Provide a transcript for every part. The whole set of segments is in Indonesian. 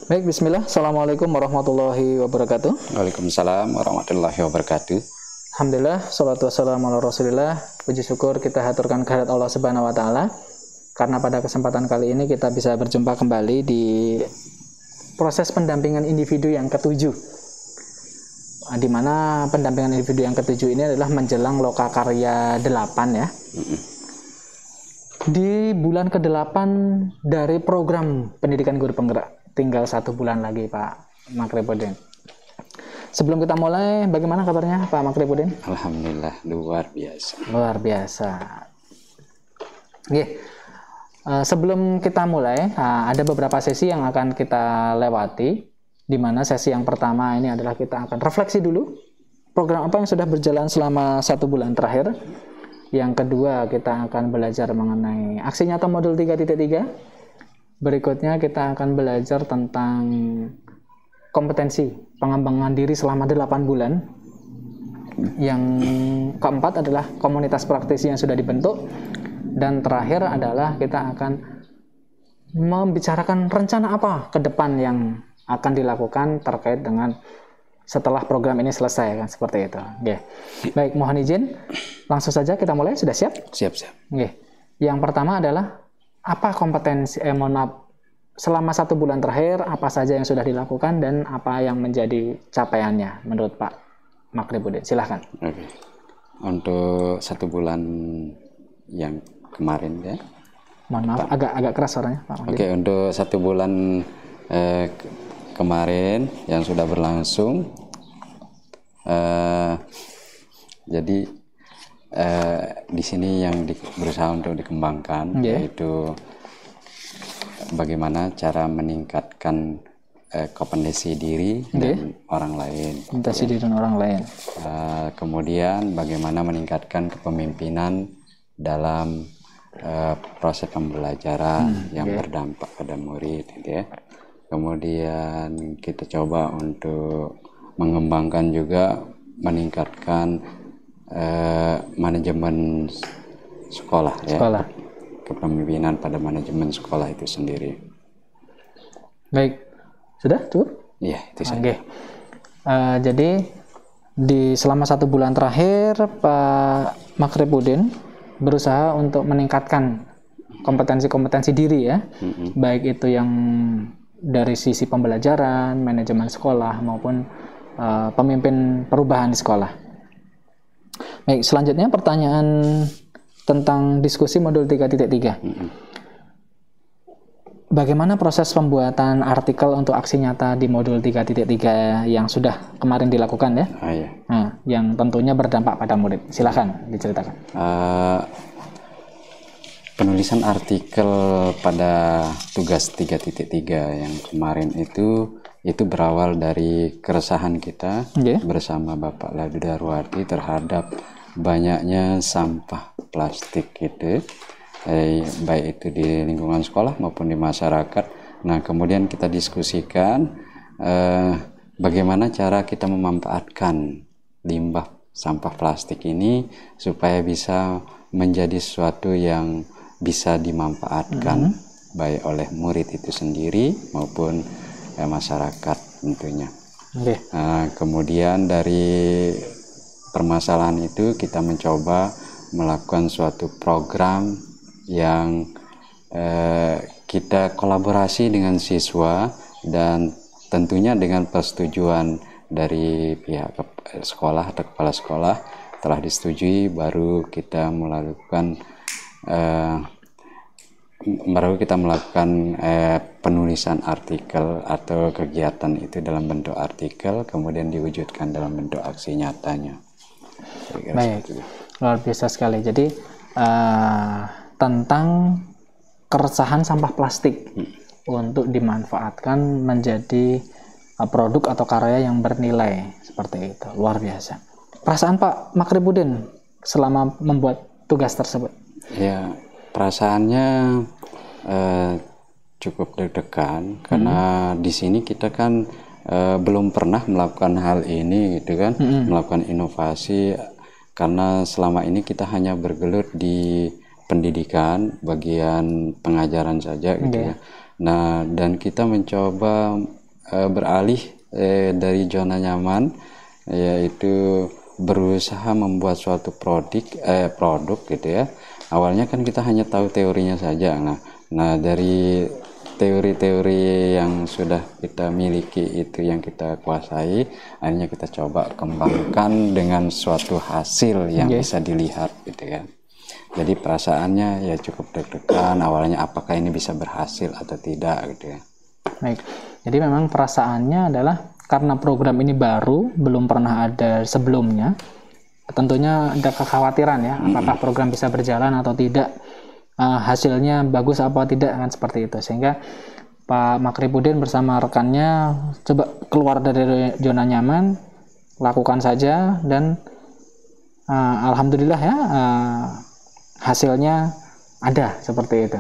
Baik, bismillah. Assalamualaikum warahmatullahi wabarakatuh. Waalaikumsalam warahmatullahi wabarakatuh. Alhamdulillah, salatu wassalamu ala rasulillah. Puji syukur kita haturkan kehadirat Allah Subhanahu wa Ta'ala, karena pada kesempatan kali ini kita bisa berjumpa kembali di proses pendampingan individu yang ketujuh, di mana pendampingan individu yang ketujuh ini adalah menjelang Lokakarya 8 ya. Di bulan ke-8 dari program pendidikan guru penggerak. Tinggal 1 bulan lagi, Pak Makribudin. Sebelum kita mulai, bagaimana kabarnya Pak Makribudin? Alhamdulillah, luar biasa. Luar biasa. Oke. Sebelum kita mulai, ada beberapa sesi yang akan kita lewati, di mana sesi yang pertama ini adalah kita akan refleksi dulu program apa yang sudah berjalan selama 1 bulan terakhir. Yang kedua, kita akan belajar mengenai aksi nyata modul 3.3. Berikutnya kita akan belajar tentang kompetensi pengembangan diri selama 8 bulan. Yang keempat adalah komunitas praktisi yang sudah dibentuk. Dan terakhir adalah kita akan membicarakan rencana apa ke depan yang akan dilakukan terkait dengan setelah program ini selesai, kan, seperti itu. Oke. Baik, mohon izin langsung saja kita mulai. Sudah siap? Siap. Oke. Yang pertama adalah apa kompetensi, selama 1 bulan terakhir, apa saja yang sudah dilakukan dan apa yang menjadi capaiannya menurut Pak Makribudin? Silahkan. Oke. Untuk 1 bulan yang kemarin ya. Mohon maaf, agak keras suaranya Pak Makribudin. Oke, untuk 1 bulan kemarin yang sudah berlangsung, jadi di sini yang berusaha untuk dikembangkan, yaitu bagaimana cara meningkatkan kompetensi diri dan orang lain. Kompetensi diri dan orang lain. Kemudian bagaimana meningkatkan kepemimpinan dalam proses pembelajaran yang berdampak pada murid, gitu ya. Kemudian kita coba untuk mengembangkan juga meningkatkan manajemen sekolah, ya. Kepemimpinan pada manajemen sekolah itu sendiri. Baik, sudah cukup? Iya, itu saja. Jadi selama 1 bulan terakhir Pak Makribudin berusaha untuk meningkatkan kompetensi diri ya, baik itu yang dari sisi pembelajaran, manajemen sekolah maupun pemimpin perubahan di sekolah. Baik, selanjutnya pertanyaan tentang diskusi modul 3.3. Bagaimana proses pembuatan artikel untuk aksi nyata di modul 3.3 yang sudah kemarin dilakukan ya? Iya. Nah, yang tentunya berdampak pada murid. Silakan diceritakan. Penulisan artikel pada tugas 3.3 yang kemarin itu berawal dari keresahan kita bersama Bapak Ladu Darwarti terhadap banyaknya sampah plastik gitu, baik itu di lingkungan sekolah maupun di masyarakat. Nah, kemudian kita diskusikan bagaimana cara kita memanfaatkan limbah sampah plastik ini supaya bisa menjadi sesuatu yang bisa dimanfaatkan baik oleh murid itu sendiri maupun masyarakat tentunya. Kemudian dari permasalahan itu kita mencoba melakukan suatu program yang kita kolaborasi dengan siswa dan tentunya dengan persetujuan dari pihak sekolah atau kepala sekolah telah disetujui, baru kita melakukan penulisan artikel atau kegiatan itu dalam bentuk artikel, kemudian diwujudkan dalam bentuk aksi nyatanya. Baik, luar biasa sekali. Jadi tentang keresahan sampah plastik untuk dimanfaatkan menjadi produk atau karya yang bernilai, seperti itu. Luar biasa. Perasaan Pak Makribudin selama membuat tugas tersebut? Ya, perasaannya cukup deg-degan karena di sini kita kan belum pernah melakukan hal ini, gitu kan, melakukan inovasi, karena selama ini kita hanya bergelut di pendidikan, bagian pengajaran saja, gitu ya. Nah, dan kita mencoba beralih dari zona nyaman, yaitu berusaha membuat suatu produk gitu ya. Awalnya kan kita hanya tahu teorinya saja. Nah dari teori-teori yang sudah kita miliki itu, yang kita kuasai, akhirnya kita coba kembangkan dengan suatu hasil yang bisa dilihat gitu ya. Jadi perasaannya ya cukup deg-degan awalnya, apakah ini bisa berhasil atau tidak gitu ya. Baik, jadi memang perasaannya adalah karena program ini baru, belum pernah ada sebelumnya, tentunya ada kekhawatiran ya, apakah program bisa berjalan atau tidak, hasilnya bagus apa tidak, kan seperti itu. Sehingga Pak Makripudin bersama rekannya coba keluar dari zona nyaman, lakukan saja, dan alhamdulillah ya, hasilnya ada seperti itu.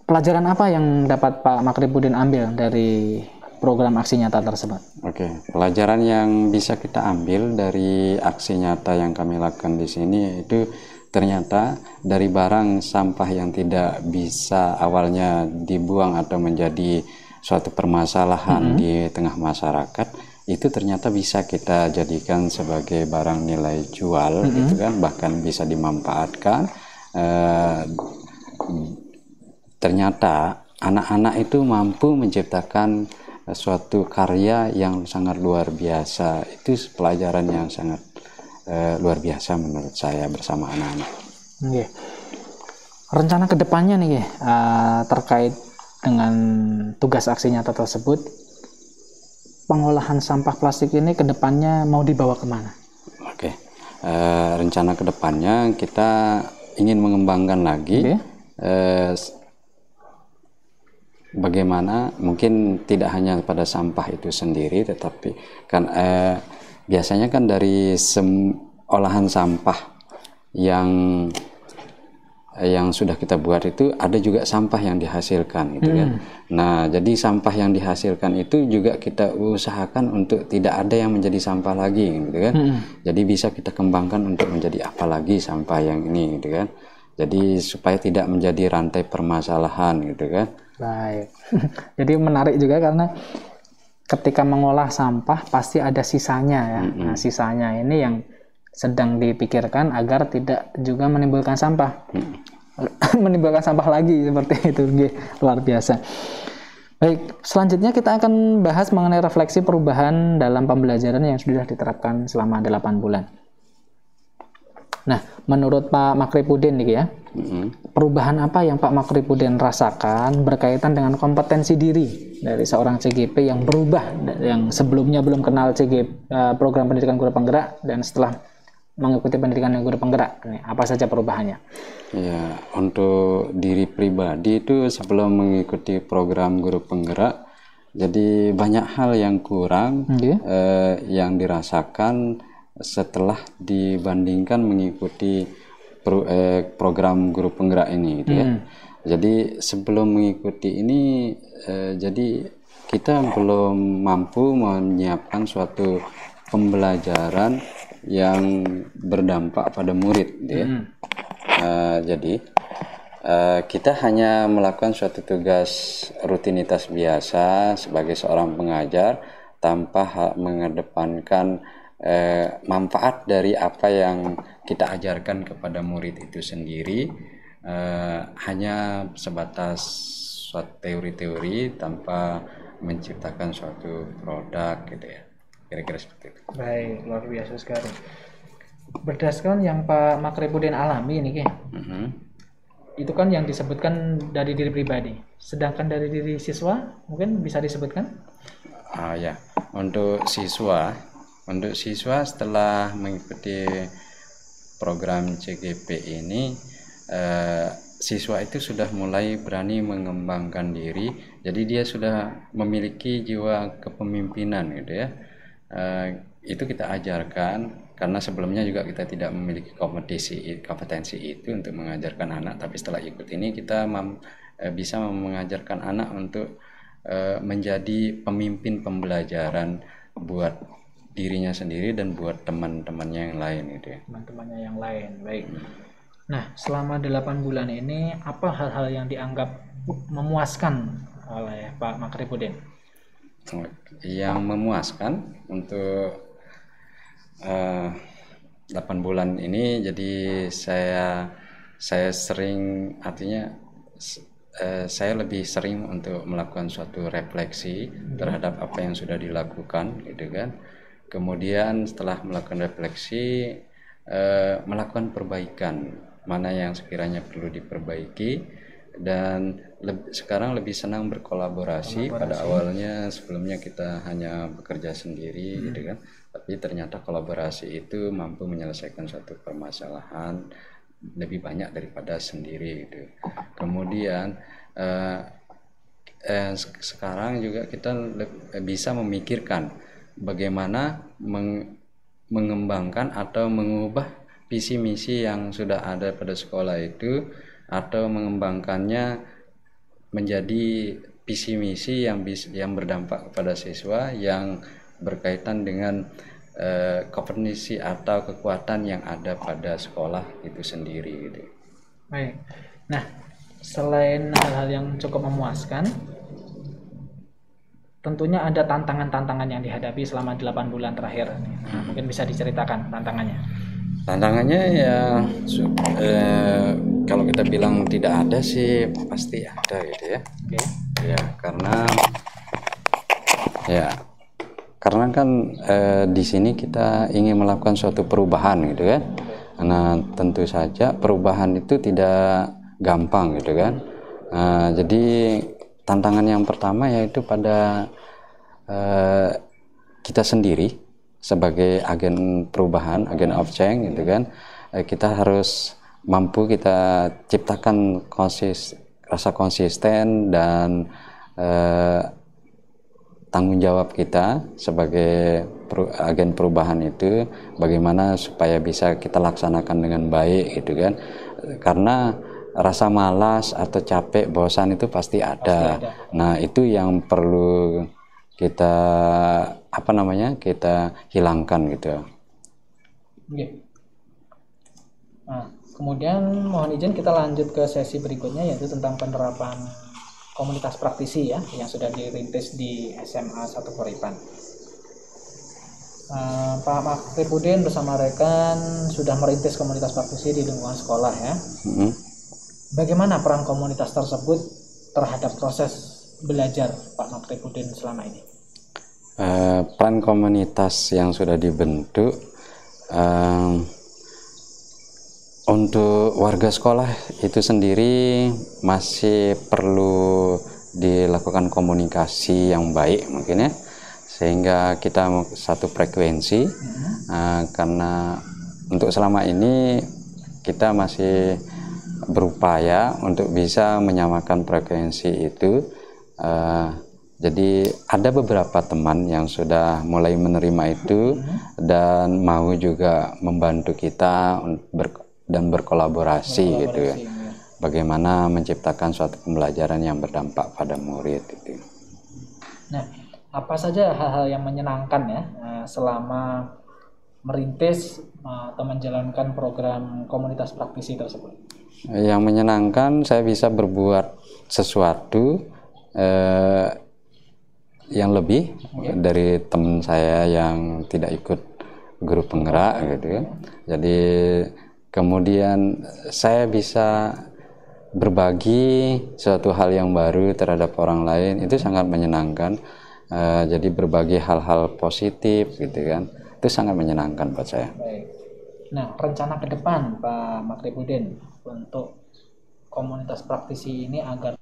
Pelajaran apa yang dapat Pak Makripudin ambil dari program aksi nyata tersebut? Oke, pelajaran yang bisa kita ambil dari aksi nyata yang kami lakukan di sini itu ternyata dari barang sampah yang tidak bisa awalnya dibuang atau menjadi suatu permasalahan di tengah masyarakat, itu ternyata bisa kita jadikan sebagai barang nilai jual, gitu kan, bahkan bisa dimanfaatkan. Ternyata anak-anak itu mampu menciptakan suatu karya yang sangat luar biasa. Itu pelajaran yang sangat luar biasa menurut saya bersama anak-anak. Oke. Rencana kedepannya nih terkait dengan tugas aksi nyata tersebut, pengolahan sampah plastik ini kedepannya mau dibawa kemana? Oke. Rencana kedepannya kita ingin mengembangkan lagi. Bagaimana mungkin tidak hanya pada sampah itu sendiri, tetapi kan biasanya kan dari olahan sampah yang sudah kita buat itu ada juga sampah yang dihasilkan gitu kan. Nah, jadi sampah yang dihasilkan itu juga kita usahakan untuk tidak ada yang menjadi sampah lagi gitu kan. Jadi bisa kita kembangkan untuk menjadi apa lagi sampah yang ini gitu kan. Jadi supaya tidak menjadi rantai permasalahan gitu kan. Baik. Jadi menarik juga karena ketika mengolah sampah pasti ada sisanya ya. Nah, sisanya ini yang sedang dipikirkan agar tidak juga menimbulkan sampah. Menimbulkan sampah lagi seperti itu. Luar biasa. Baik, selanjutnya kita akan bahas mengenai refleksi perubahan dalam pembelajaran yang sudah diterapkan selama 8 bulan. Nah, menurut Pak Makripudin nih ya, perubahan apa yang Pak Makripudin rasakan berkaitan dengan kompetensi diri dari seorang CGP yang berubah, yang sebelumnya belum kenal program pendidikan guru penggerak dan setelah mengikuti pendidikan guru penggerak, apa saja perubahannya? Ya, untuk diri pribadi itu sebelum mengikuti program guru penggerak, jadi banyak hal yang kurang yang dirasakan setelah dibandingkan mengikuti program guru penggerak ini gitu ya. Jadi sebelum mengikuti ini jadi kita belum mampu menyiapkan suatu pembelajaran yang berdampak pada murid gitu ya. Jadi kita hanya melakukan suatu tugas rutinitas biasa sebagai seorang pengajar tanpa mengedepankan manfaat dari apa yang kita ajarkan kepada murid itu sendiri, hanya sebatas suatu teori-teori tanpa menciptakan suatu produk gitu ya, kira-kira seperti itu. Baik, luar biasa sekali. Berdasarkan yang Pak Makripudin alami ini itu kan yang disebutkan dari diri pribadi, sedangkan dari diri siswa mungkin bisa disebutkan? Ya, untuk siswa setelah mengikuti program CGP ini, siswa itu sudah mulai berani mengembangkan diri, jadi dia sudah memiliki jiwa kepemimpinan gitu ya. Itu kita ajarkan karena sebelumnya juga kita tidak memiliki kompetensi itu untuk mengajarkan anak, tapi setelah ikut ini kita bisa mengajarkan anak untuk menjadi pemimpin pembelajaran buat dirinya sendiri dan buat teman-temannya yang lain gitu ya. Teman-temannya yang lain, baik. Nah, selama 8 bulan ini apa hal-hal yang dianggap memuaskan oleh Pak Makripudin? Yang memuaskan untuk 8 bulan ini, jadi saya sering, artinya saya lebih sering untuk melakukan suatu refleksi terhadap apa yang sudah dilakukan, gitu kan. Kemudian setelah melakukan refleksi, melakukan perbaikan mana yang sekiranya perlu diperbaiki, dan sekarang lebih senang berkolaborasi. Pada awalnya sebelumnya kita hanya bekerja sendiri, gitu kan, tapi ternyata kolaborasi itu mampu menyelesaikan suatu permasalahan lebih banyak daripada sendiri, gitu. Kemudian sekarang juga kita bisa memikirkan bagaimana mengembangkan atau mengubah visi misi yang sudah ada pada sekolah itu, atau mengembangkannya menjadi visi misi yang berdampak kepada siswa, yang berkaitan dengan kompetensi atau kekuatan yang ada pada sekolah itu sendiri, gitu. Baik. Nah, selain hal-hal yang cukup memuaskan, tentunya ada tantangan-tantangan yang dihadapi selama 8 bulan terakhir. Nah, mungkin bisa diceritakan tantangannya. Tantangannya ya, kalau kita bilang tidak ada sih pasti ada, gitu ya. Oke. Ya karena kan di sini kita ingin melakukan suatu perubahan, gitu kan. Nah, tentu saja perubahan itu tidak gampang, gitu kan. Jadi tantangan yang pertama yaitu pada kita sendiri sebagai agen perubahan, agen of change, gitu kan. Kita harus mampu kita ciptakan rasa konsisten dan tanggung jawab kita sebagai agen perubahan itu, bagaimana supaya bisa kita laksanakan dengan baik, gitu kan. Karena rasa malas atau capek, bosan itu pasti ada. Nah, itu yang perlu kita kita hilangkan, gitu. Oke. Nah, kemudian mohon izin kita lanjut ke sesi berikutnya, yaitu tentang penerapan komunitas praktisi ya, yang sudah dirintis di SMA 1 Puripan. Pak Makrifudin bersama rekan sudah merintis komunitas praktisi di lingkungan sekolah ya. Bagaimana peran komunitas tersebut terhadap proses belajar Pak Makrifudin selama ini? Peran komunitas yang sudah dibentuk, untuk warga sekolah itu sendiri masih perlu dilakukan komunikasi yang baik mungkin ya, sehingga kita satu frekuensi. Karena untuk selama ini kita masih berupaya untuk bisa menyamakan frekuensi itu. Jadi ada beberapa teman yang sudah mulai menerima itu dan mau juga membantu kita dan berkolaborasi, gitu ya. Bagaimana menciptakan suatu pembelajaran yang berdampak pada murid itu. Nah, apa saja hal-hal yang menyenangkan ya selama merintis atau menjalankan program komunitas praktisi tersebut? Yang menyenangkan, saya bisa berbuat sesuatu yang lebih dari teman saya yang tidak ikut grup penggerak, gitu ya. Jadi kemudian saya bisa berbagi suatu hal yang baru terhadap orang lain, itu sangat menyenangkan. Jadi berbagi hal-hal positif, gitu kan, itu sangat menyenangkan buat saya. Baik. Nah, rencana ke depan Pak Makrifudin untuk komunitas praktisi ini agar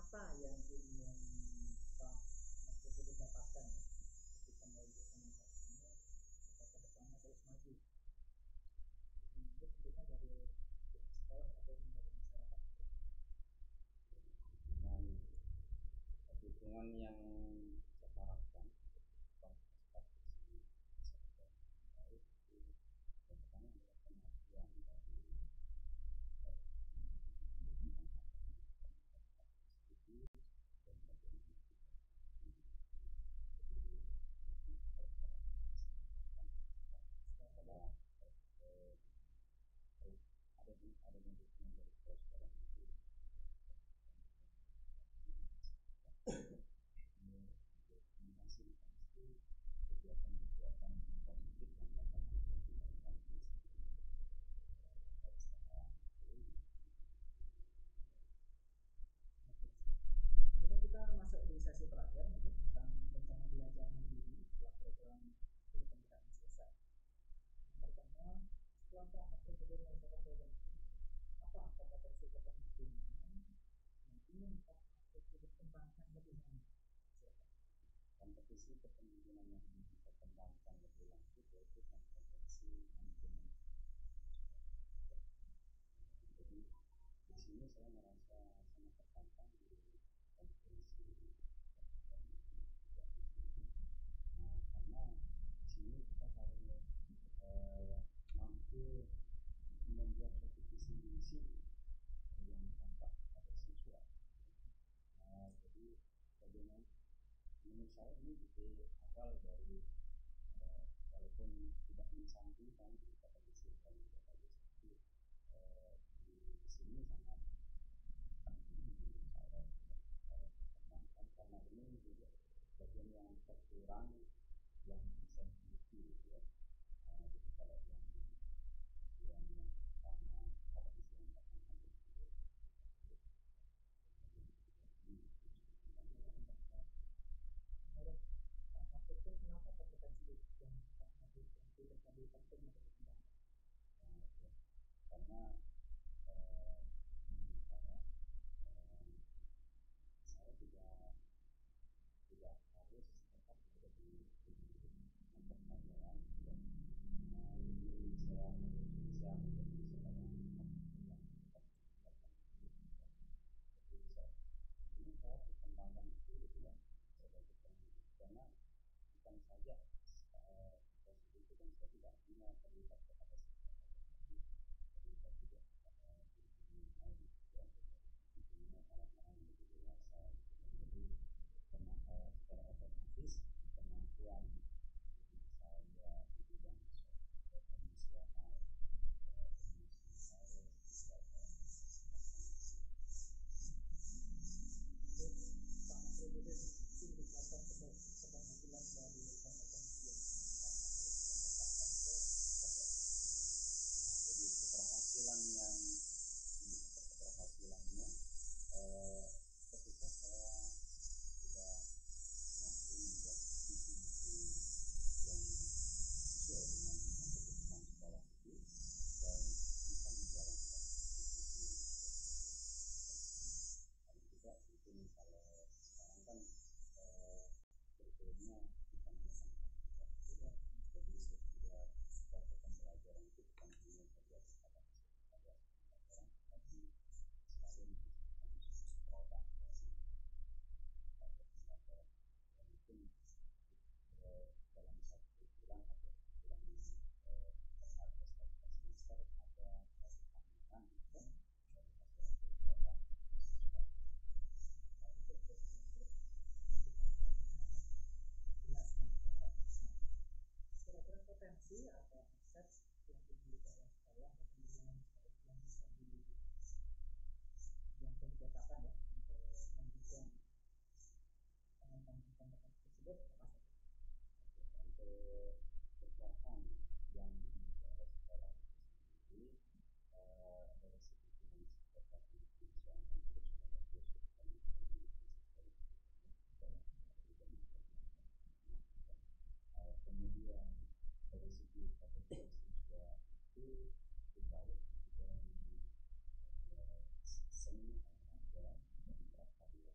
apa yang ingin Pak Mas Putri dapatkan ya ketika mewujudkan inovasi ini agar ke depannya terus maju. Ini tentunya dari pihak sekolah maupun dari masyarakat. Dengan dukungan yang saya harapkan partisipasi masyarakat yang baik itu yang pertama adalah pengakuan dari tentang apa yang kita diskusi dan bagaimana kita jadi kalau bisa mendapatkan adalah ada dukungan dari kepala sekolah itu menfasilitasi kegiatan-kegiatan positif yang dapat dilakukan di sekolah. Kemudian kita masuk di sesi terakhir nanti tentang rencana belajar mandiri setelah program studi pendidikan selesai. Yang pertama, setelah Pak Mas Putri menyelesaikan program ini, apa kompetensi kepemimpinan yang ingin Pak Mas Putri kembangkan lebih lanjut? Kompetisi kepemimpinan yang ingin kita kembangkan lebih lanjut yaitu kompetensi manajemen. Jadi di sini saya merasa sangat tertantang di kompetensi karena di sini kita harus mampu membuat suatu visi misi yang tampak pada siswa. Jadi bagaimana menurut saya ini ide awal dari walaupun tidak mensampingkan di kompetensi dan tidak bagus, tapi di sini sangat penting menurut saya perkembangkan karena ini juga bagian yang terkurang yang bisa diikuti ya. Jadi kalau yang karena kompetensi yang pertama itu Menurut Pak Mas Putri, kenapa kompetensi yang tidak lebih penting untuk dikembangkan? Karena menurut saya tidak harus tetap berada di tempat pelajaran dan ini saya harus bisa menjadi seorang pemimpin yang tetap melakukan itu. Jadi ini saya berkembangkan itu gitu ya sebagai pemimpin karena bukan saja proses itu kan saya tidak hanya terlibat kepada siswa saja tapi terlibat juga kepada guru yang lain ya tentunya orang-orang yang lebih dewasa jadi secara otomatis kemampuan saya di bidang emosional saya Pak Mas Putri indikator keberhasilan dari kompetensi yang Pak Mas Putri kembangkan itu seperti apa? Jadi keberhasilannya ketika saya sudah mampu membuat visi misi yang sesuai dengan kebutuhan sekolah itu dan bisa menjalankan visi yang sudah dan juga itu kalau sekarang kan kurikulumnya bukan hanya tentang kita jadi setiap proses pembelajaran itu bukan hanya saja kepada pelajaran tapi selalu membutuhkan produk dari pelajaran dan mungkin dalam satu bulan atau bulan setiap semester ada satu pameran dari hasil produk siswa. Kira-kira potensi atau aset yang dimiliki oleh sekolah atau pendidikan yang bisa dikatakan ya untuk mendukung pengembangan kompetensi tersebut apa saja? Untuk kekuatan yang dimiliki oleh sekolah itu sendiri dari segi kekuatan finansialnya itu sudah bagus karena kita memiliki sistem kemudian dari segi kompetensi siswa itu baik di bidang seni olahraga dan berkarya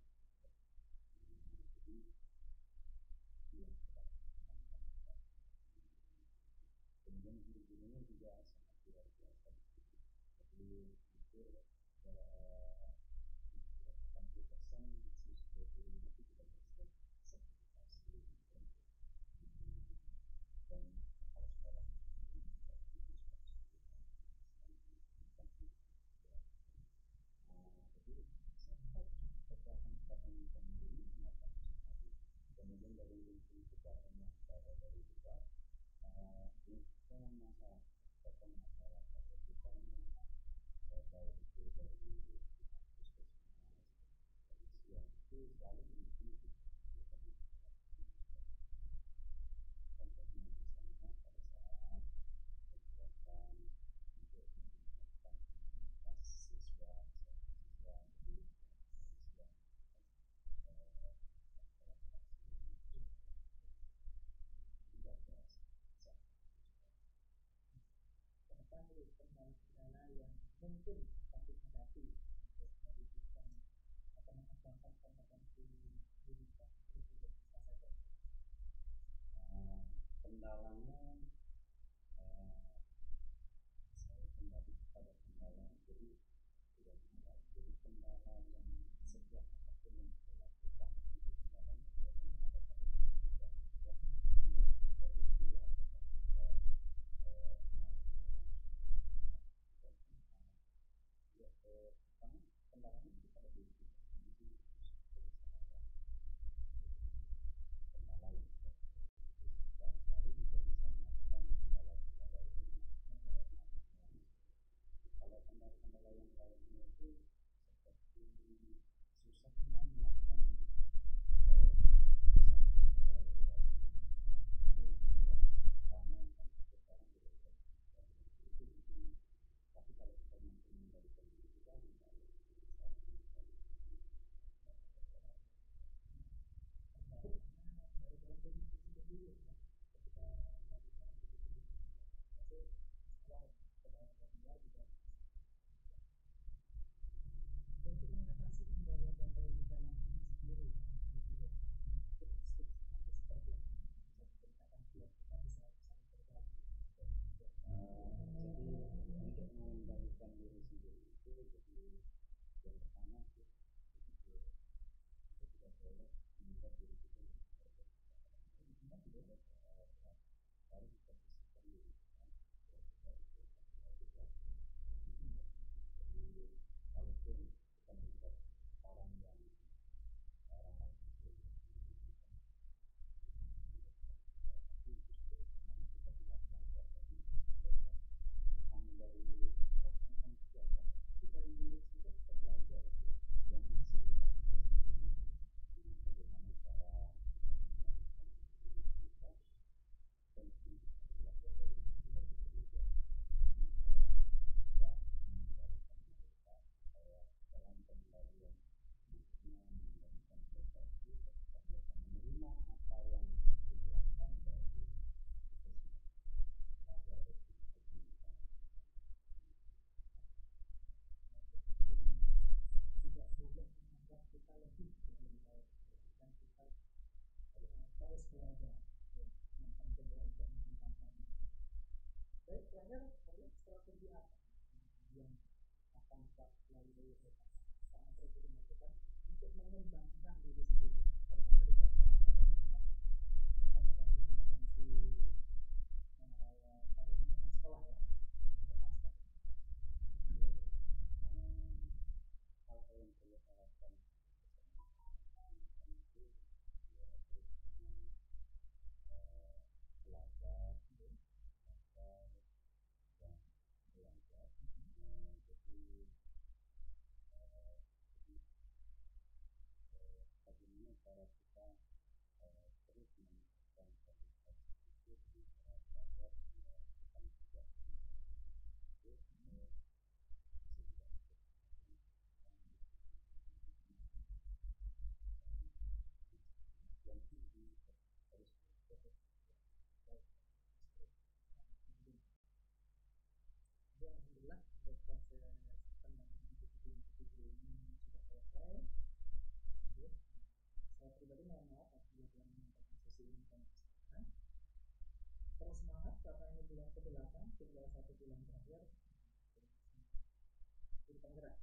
di penggerak.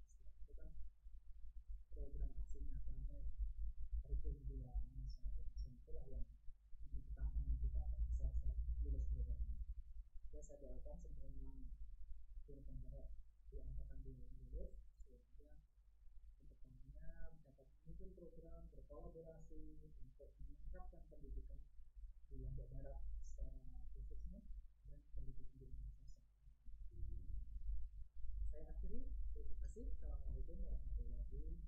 Itu kan program aksi nyatanya terjun di lapangan secara langsung, itulah yang menjadi tantangan kita terbesar setelah lulus program ini. Ya, saya doakan semua guru penggerak yang akan lulus sehingga kedepannya dapat memimpin program berkolaborasi untuk meningkatkan pendidikan di Lombok Barat secara khususnya dan pendidikan di Indonesia. Saya akhiri, terima kasih. Assalamualaikum warahmatullahi wabarakatuh.